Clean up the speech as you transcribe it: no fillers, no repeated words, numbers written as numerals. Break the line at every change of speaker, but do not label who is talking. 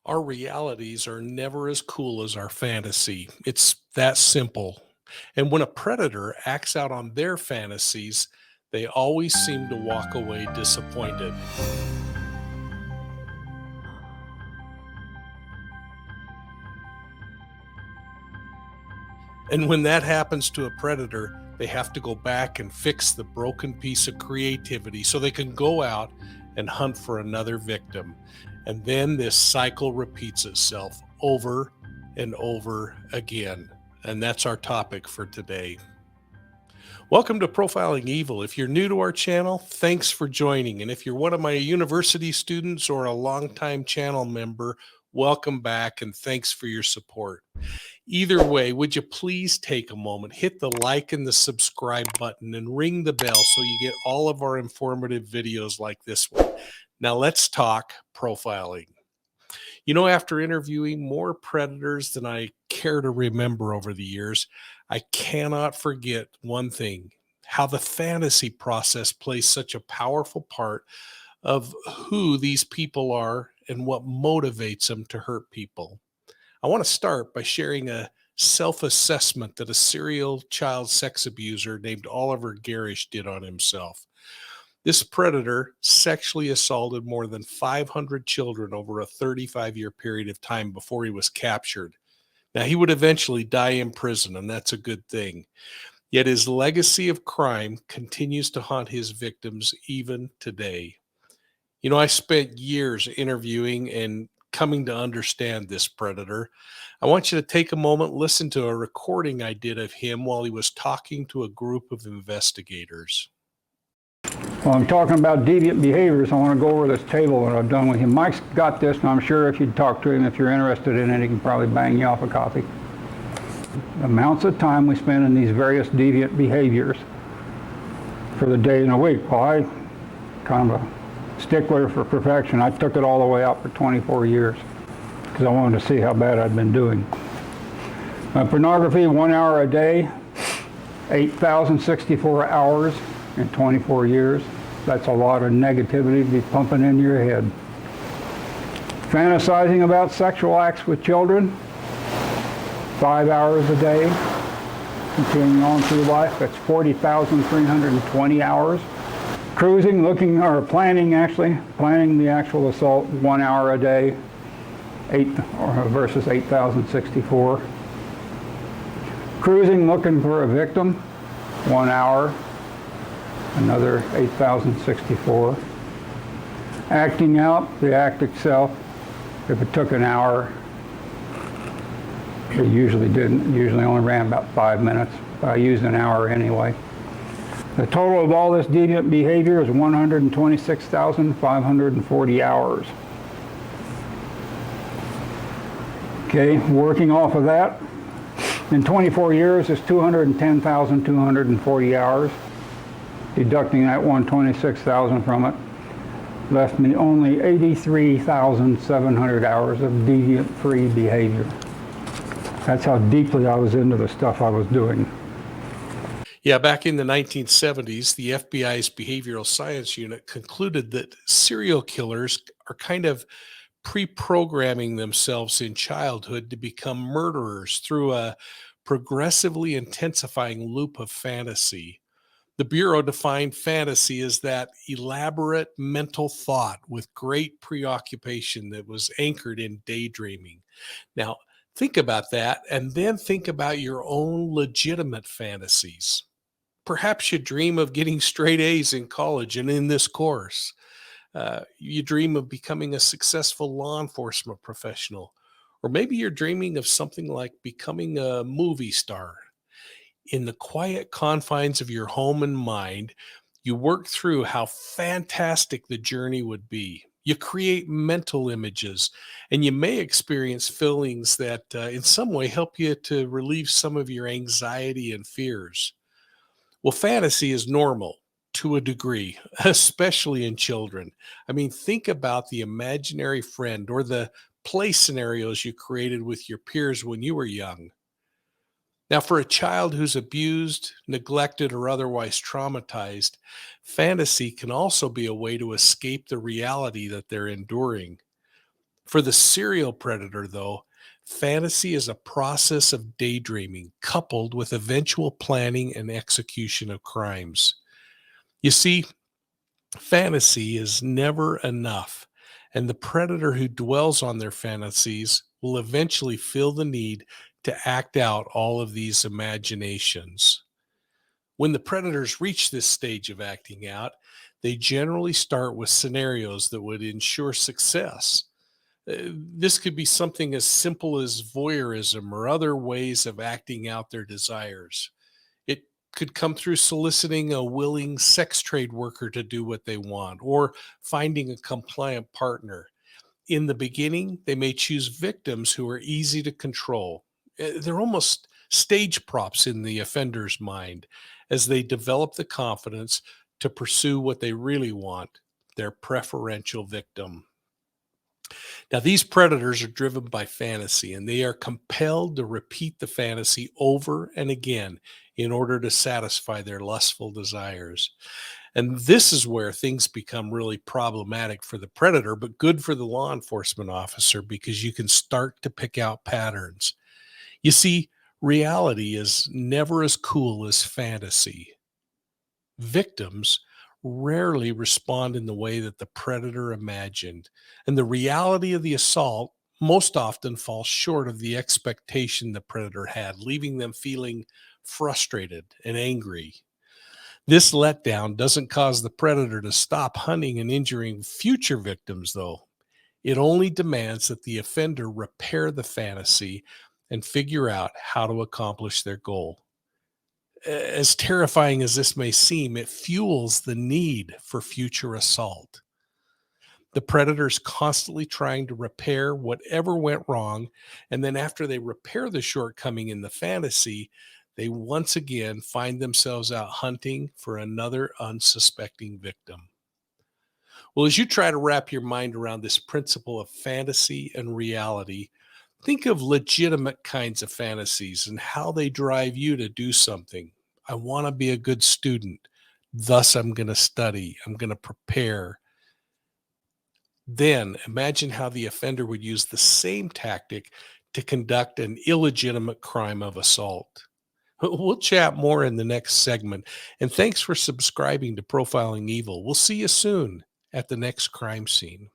Our realities are never as cool as our fantasy. It's that simple. And when a predator acts out on their fantasies, they always seem to walk away disappointed. And when that happens to a predator, they have to go back and fix the broken piece of creativity so they can go out and hunt for another victim. And then this cycle repeats itself over and over again. And that's our topic for today. Welcome to Profiling Evil. If you're new to our channel, thanks for joining. And if you're one of my university students or a longtime channel member, welcome back and thanks for your support. Either way, would you please take a moment, hit the like and the subscribe button, and ring the bell so you get all of our informative videos like this one. Now let's talk profiling. After interviewing more predators than I care to remember over the years, I cannot forget one thing: how the fantasy process plays such a powerful part of who these people are and what motivates them to hurt people. I want to start by sharing a self assessment that a serial child sex abuser named Oliver Garish did on himself. This predator sexually assaulted more than 500 children over a 35-year period of time before he was captured. Now, he would eventually die in prison, and that's a good thing. Yet his legacy of crime continues to haunt his victims even today. I spent years interviewing and coming to understand this predator. I want you to take a moment, listen to a recording I did of him while he was talking to a group of investigators.
Well, I'm talking about deviant behaviors. I want to go over this table that I've done with him. Mike's got this, and I'm sure if you'd talk to him, if you're interested in it, he can probably bang you off a copy. Amounts of time we spend in these various deviant behaviors for the day and a week. Well, I kind of a stickler for perfection. I took it all the way out for 24 years because I wanted to see how bad I'd been doing. Pornography, 1 hour a day, 8,064 hours in 24 years. That's a lot of negativity to be pumping into your head. Fantasizing about sexual acts with children, 5 hours a day, continuing on through life. That's 40,320 hours. Cruising, planning the actual assault, 1 hour a day, versus 8,064. Cruising, looking for a victim, 1 hour, another 8,064. Acting out, the act itself, if it took an hour, it usually didn't. It usually only ran about 5 minutes. I used an hour anyway. The total of all this deviant behavior is 126,540 hours. Okay, working off of that, in 24 years is 210,240 hours. Deducting that 126,000 from it left me only 83,700 hours of deviant-free behavior. That's how deeply I was into the stuff I was doing.
Yeah, back in the 1970s, the FBI's Behavioral Science Unit concluded that serial killers are kind of pre-programming themselves in childhood to become murderers through a progressively intensifying loop of fantasy. The Bureau defined fantasy as that elaborate mental thought with great preoccupation that was anchored in daydreaming. Now, think about that, and then think about your own legitimate fantasies. Perhaps you dream of getting straight A's in college and in this course. You dream of becoming a successful law enforcement professional. Or maybe you're dreaming of something like becoming a movie star. In the quiet confines of your home and mind, you work through how fantastic the journey would be. You create mental images, and you may experience feelings that in some way help you to relieve some of your anxiety and fears. Well, fantasy is normal to a degree, especially in children. I mean, think about the imaginary friend or the play scenarios you created with your peers when you were young. Now, for a child who's abused, neglected, or otherwise traumatized, fantasy can also be a way to escape the reality that they're enduring. For the serial predator, though, fantasy is a process of daydreaming coupled with eventual planning and execution of crimes. You see, fantasy is never enough, and the predator who dwells on their fantasies will eventually feel the need to act out all of these imaginations. When the predators reach this stage of acting out, they generally start with scenarios that would ensure success. This could be something as simple as voyeurism or other ways of acting out their desires. It could come through soliciting a willing sex trade worker to do what they want or finding a compliant partner. In the beginning, they may choose victims who are easy to control. They're almost stage props in the offender's mind as they develop the confidence to pursue what they really want, their preferential victim. Now, these predators are driven by fantasy and they are compelled to repeat the fantasy over and again in order to satisfy their lustful desires. And this is where things become really problematic for the predator, but good for the law enforcement officer because you can start to pick out patterns. You see, reality is never as cool as fantasy. Victims rarely respond in the way that the predator imagined, and the reality of the assault most often falls short of the expectation the predator had, leaving them feeling frustrated and angry. This letdown doesn't cause the predator to stop hunting and injuring future victims, though. It only demands that the offender repair the fantasy and figure out how to accomplish their goal. As terrifying as this may seem, it fuels the need for future assault. The predator's constantly trying to repair whatever went wrong, and then after they repair the shortcoming in the fantasy, they once again find themselves out hunting for another unsuspecting victim. Well, as you try to wrap your mind around this principle of fantasy and reality, think of legitimate kinds of fantasies and how they drive you to do something. I want to be a good student. Thus, I'm going to study. I'm going to prepare. Then imagine how the offender would use the same tactic to conduct an illegitimate crime of assault. We'll chat more in the next segment. And thanks for subscribing to Profiling Evil. We'll see you soon at the next crime scene.